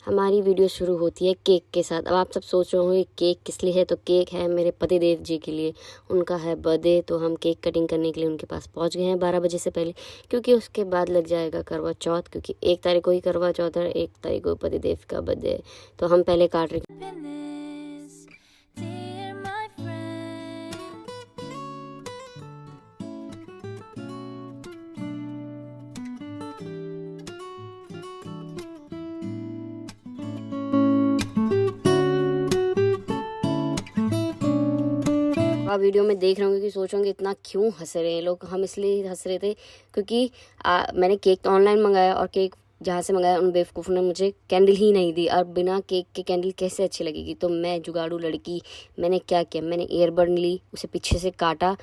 हमारी वीडियो शुरू होती है केक के साथ। अब आप सब सोच रहे होंगे केक किस लिए है, तो केक है मेरे पतिदेव जी के लिए। उनका है बर्थडे, तो हम केक कटिंग करने के लिए उनके पास पहुंच गए हैं 12 बजे से पहले, क्योंकि उसके बाद लग जाएगा करवा चौथ, क्योंकि 1 तारीख को ही करवा चौथ है, 1 तारीख को पतिदेव का बर्थडे है। तो हम पहले काट रहे आप वीडियो में देख रहे होंगे कि सोचोगे इतना क्यों हंस रहे हैं लोग। हम इसलिए हंस रहे थे क्योंकि मैंने केक तो ऑनलाइन मंगाया, और केक जहाँ से मंगाया उन बेवकूफ़ ने मुझे कैंडल ही नहीं दी, और बिना केक के कैंडल कैसे अच्छी लगेगी। तो मैं जुगाड़ू लड़की, मैंने क्या किया, मैंने ईयरबड ली, उसे पीछे से काटा,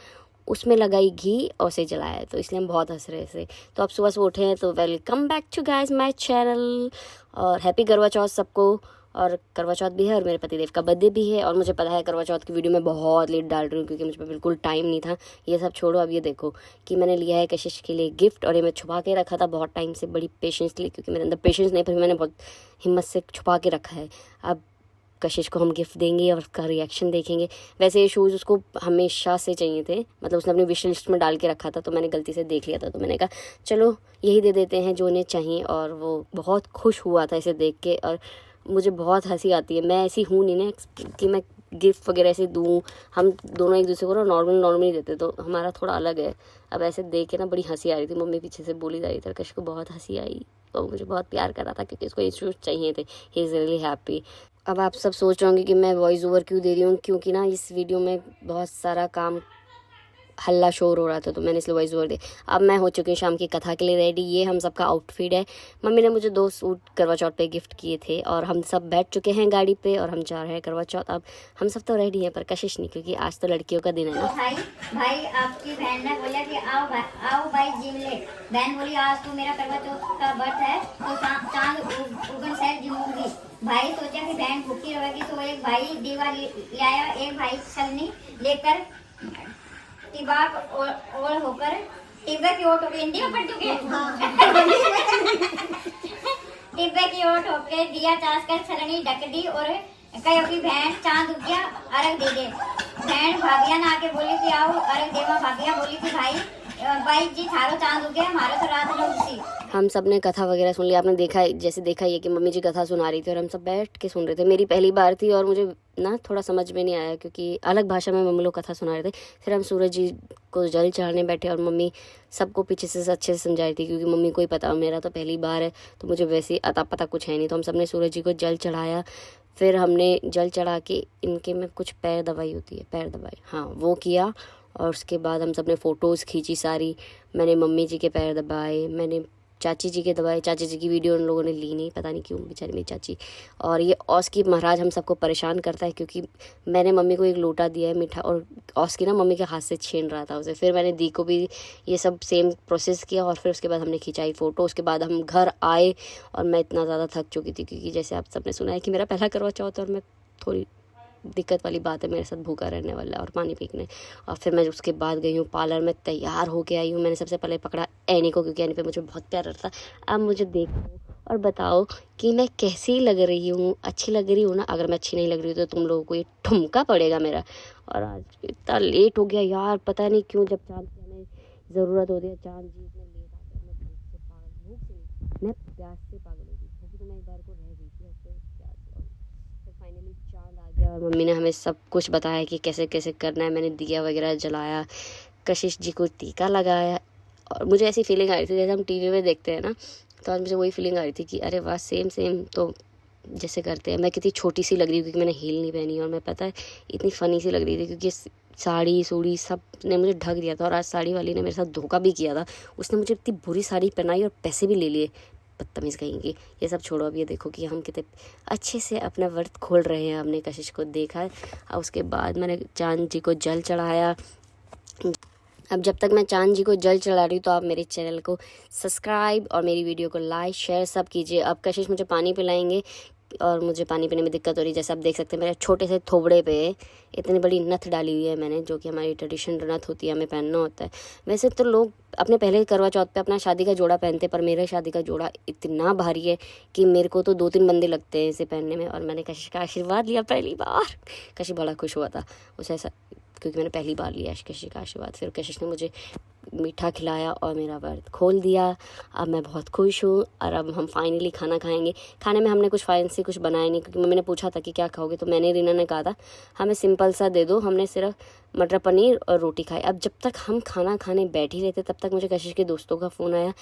उसमें लगाई घी और उसे जलाया। तो इसलिए हम बहुत हंस रहे थे। तो अब सुबह से उठे हैं, तो welcome back to guys my channel, और हैप्पी करवा चौथ सबको। और करवा चौथ भी है और मेरे पतिदेव का बर्थडे भी है। और मुझे पता है करवा चौथ की वीडियो में बहुत लेट डाल रही हूँ, क्योंकि मुझे पे बिल्कुल टाइम नहीं था। ये सब छोड़ो, अब ये देखो कि मैंने लिया है कशिश के लिए गिफ्ट, और ये मैं छुपा के रखा था बहुत टाइम से, बड़ी पेशेंसली, क्योंकि मेरे अंदर पेशेंस नहीं, फिर मैंने बहुत हिम्मत से छुपा के रखा है। अब कशिश को हम गिफ्ट देंगे और उसका रिएक्शन देखेंगे। वैसे ये शूज़ उसको हमेशा से चाहिए थे, मतलब उसने अपनी विश लिस्ट में डाल के रखा था, तो मैंने गलती से देख लिया था, तो मैंने कहा चलो यही दे देते हैं जो उन्हें चाहिए। और वो बहुत खुश हुआ था इसे देख के, और मुझे बहुत हंसी आती है। मैं ऐसी हूँ नहीं ना कि मैं गिफ्ट वगैरह ऐसे दूँ। हम दोनों एक दूसरे को ना नॉर्मली देते, तो हमारा थोड़ा अलग है। अब ऐसे देख के ना बड़ी हंसी आ रही थी, मम्मी पीछे से बोली जा रही थी, कशिश को बहुत हंसी आई, तो मुझे बहुत प्यार कर रहा था क्योंकि उसको ये शूज़ चाहिए थे। He is really happy. अब आप सब सोच रहे होंगे कि मैं वॉइस ओवर क्यों दे रही हूँ, क्योंकि ना इस वीडियो में बहुत सारा काम हल्ला शोर हो रहा था, तो मैंने इसलिए वॉइस ओवर दी। अब मैं हो चुकी हूँ शाम की कथा के लिए रेडी। ये हम सबका आउटफिट है। मम्मी ने मुझे 2 सूट करवा चौथ पे गिफ्ट किए थे, और हम सब बैठ चुके हैं गाड़ी पे, और हम जा रहे हैं करवा चौथ। अब हम सब तो रेडी हैं, पर कशिश नहीं, क्योंकि आज तो लड़कियों का दिन है ना। भाई आपकी बहन ने बोला कि आओ भाई जिम ले। बहन बोली आज तो मेरा करवा चौथ का व्रत है, तो चांद उगन से जिमूंगी। भाई सोचा कि बहन भूखी रहेगी, तो एक भाई दीवा ले आया, एक भाई छलनी लेकर तिबाक और होकर टिब्बे की ओट होकर हिंदी में पढ़ चुके टिब्बे की ओट होकर दिया चास कर छलनी ढक दी, और कहो की बहन चांद उग गया अर्घ दे दे। बहन भाभिया ना आके बोली कि आओ अर्घ देवा। भाभिया बोली कि भाई जी थारो चांद उग गया, हमारा तो रात में उसी। हम सब ने कथा वगैरह सुन लिया। आपने देखा, जैसे देखा ये कि मम्मी जी कथा सुना रही थी और हम सब बैठ के सुन रहे थे। मेरी पहली बार थी और मुझे ना थोड़ा समझ में नहीं आया, क्योंकि अलग भाषा में मम्मी लोग कथा सुना रहे थे। फिर हम सूरज जी को जल चढ़ाने बैठे, और मम्मी सबको पीछे से अच्छे से समझाई थी, क्योंकि मम्मी को ही पता, मेरा तो पहली बार है, तो मुझे वैसे ही अता पता कुछ है नहीं। तो हम सब ने सूरज जी को जल चढ़ाया। फिर हमने जल चढ़ा के इनके में कुछ पैर दबाई होती है, पैर दबाई, हाँ वो किया। और उसके बाद हम सब ने फ़ोटोज़ खींची सारी। मैंने मम्मी जी के पैर दबाए, मैंने चाची जी के दबाए। चाची जी की वीडियो उन लोगों ने ली नहीं, पता नहीं क्यों, बेचारी मेरी चाची। और ये औस महाराज हम सबको परेशान करता है, क्योंकि मैंने मम्मी को एक लोटा दिया है मीठा, और औस ना मम्मी के हाथ से छीन रहा था उसे। फिर मैंने दी को भी ये सब सेम प्रोसेस किया, और फिर उसके बाद हमने खिंचाई फ़ोटो। उसके बाद हम घर आए, और मैं इतना ज़्यादा थक चुकी थी, क्योंकि जैसे आप सबने सुना है कि मेरा पहला करवा चौथ, और मैं थोड़ी दिक्कत वाली बात है, मेरे साथ भूखा रहने वाला और पानी पीने। और फिर मैं उसके बाद गई हूँ पार्लर में, तैयार होके आई हूँ। मैंने सबसे पहले पकड़ा एनी को, क्योंकि एनी पे मुझे बहुत प्यार रहता। अब मुझे देखो और बताओ कि मैं कैसी लग रही हूँ, अच्छी लग रही हूँ ना। अगर मैं अच्छी नहीं लग रही हूँ तो तुम लोगों को ये ठुमका पड़ेगा मेरा। और आज इतना लेट हो गया यार, पता नहीं क्यों। जब चांद की हमें ज़रूरत होती है, चांद जी इतने लेट आते हैं। मैं भूख से पागल, भूख से मैं प्यास से पागल हो गई। भूख तो मैं एक बार को रह गई थी, और फिर प्यास। फिर फाइनली चांद आ गया, और मम्मी ने हमें सब कुछ बताया कि कैसे कैसे करना है। मैंने दिया वगैरह जलाया, कशिश जी को टीका लगाया। और मुझे ऐसी फीलिंग आ रही थी जैसे हम टीवी में देखते हैं ना, तो आज मुझे वही फीलिंग आ रही थी कि अरे वाह, सेम तो जैसे करते हैं। मैं कितनी छोटी सी लग रही हूँ, क्योंकि मैंने हील नहीं पहनी, और मैं पता है इतनी फ़नी सी लग रही थी, क्योंकि साड़ी सूड़ी सब ने मुझे ढक दिया था। और आज साड़ी वाली ने मेरे साथ धोखा भी किया था। उसने मुझे इतनी बुरी साड़ी पहनाई और पैसे भी ले लिए, बदतमीज़ कहेंगी। ये सब छोड़ो, अब ये देखो कि हम कितने अच्छे से अपना व्रत खोल रहे हैं। हमने कशिश को देखा, और उसके बाद मैंने चांद जी को जल चढ़ाया। अब जब तक मैं चांद जी को जल चढ़ा रही हूँ तो आप मेरे चैनल को सब्सक्राइब और मेरी वीडियो को लाइक शेयर सब कीजिए। अब कशिश मुझे पानी पिलाएंगे और मुझे पानी पीने में दिक्कत हो रही है। जैसे आप देख सकते हैं मेरे छोटे से थोबड़े पे इतनी बड़ी नथ डाली हुई है मैंने, जो कि हमारी ट्रेडिशनल नथ होती है, हमें पहनना होता है। वैसे तो लोग अपने पहले करवा चौथ पे अपना शादी का जोड़ा पहनते, पर मेरा शादी का जोड़ा इतना भारी है कि मेरे को तो 2-3 बंदे लगते हैं इसे पहनने में। और मैंने कशिश का आशीर्वाद लिया पहली बार। कशिश बड़ा खुश हुआ था उसे ऐसा, क्योंकि मैंने पहली बार लिया कशिश का आशीर्वाद। फिर कशिश ने मुझे मीठा खिलाया और मेरा व्रत खोल दिया। अब मैं बहुत खुश हूँ और अब हम फाइनली खाना खाएंगे। खाने में हमने कुछ फैंसी कुछ बनाया नहीं, क्योंकि मम्मी ने पूछा था कि क्या खाओगे, तो मैंने रीना ने कहा था हमें सिंपल सा दे दो। हमने सिर्फ मटर पनीर और रोटी खाई। अब जब तक हम खाना खाने बैठ ही रहे थे तब तक मुझे कशिश के दोस्तों का फ़ोन आया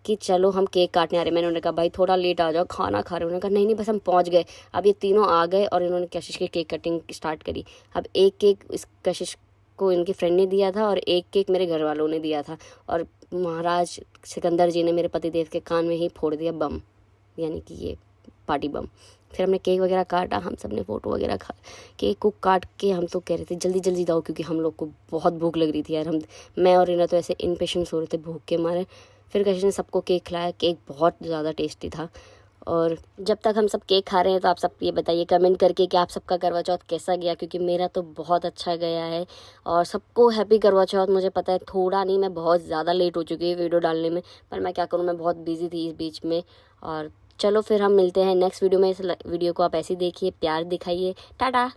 कि चलो हम केक काटने आ रहे हैं। मैंने उन्हें कहा भाई थोड़ा लेट आ जाओ, खाना खा रहे हो। उन्होंने कहा नहीं नहीं बस हम पहुंच गए। अब ये तीनों आ गए और इन्होंने कशिश की केक कटिंग स्टार्ट करी। अब एक केक इस कशिश को इनकी फ्रेंड ने दिया था और एक केक मेरे घर वालों ने दिया था, और महाराज सिकंदर जी ने मेरे पतिदेव के कान में ही फोड़ दिया बम, यानी कि ये पार्टी बम। फिर हमने केक वगैरह काटा, हम सब ने फ़ोटो वगैरह खा। केक को काट के हम तो कह रहे थे जल्दी जल्दी दो, क्योंकि हम लोग को बहुत भूख लग रही थी यार। मैं और रीना तो ऐसे इनपेशेंस हो रहे थे भूख के मारे। फिर कशिश ने सबको केक खिलाया। केक बहुत ज़्यादा टेस्टी था। और जब तक हम सब केक खा रहे हैं तो आप सब ये बताइए कमेंट करके कि आप सबका करवा चौथ कैसा गया, क्योंकि मेरा तो बहुत अच्छा गया है। और सबको हैप्पी करवा चौथ। मुझे पता है थोड़ा नहीं, मैं बहुत ज़्यादा लेट हो चुकी है वीडियो डालने में, पर मैं क्या करूँ, मैं बहुत बिजी थी इस बीच में। और चलो फिर हम मिलते हैं नेक्स्ट वीडियो में। इस वीडियो को आप ऐसे ही देखिए, प्यार दिखाइए। टाटा।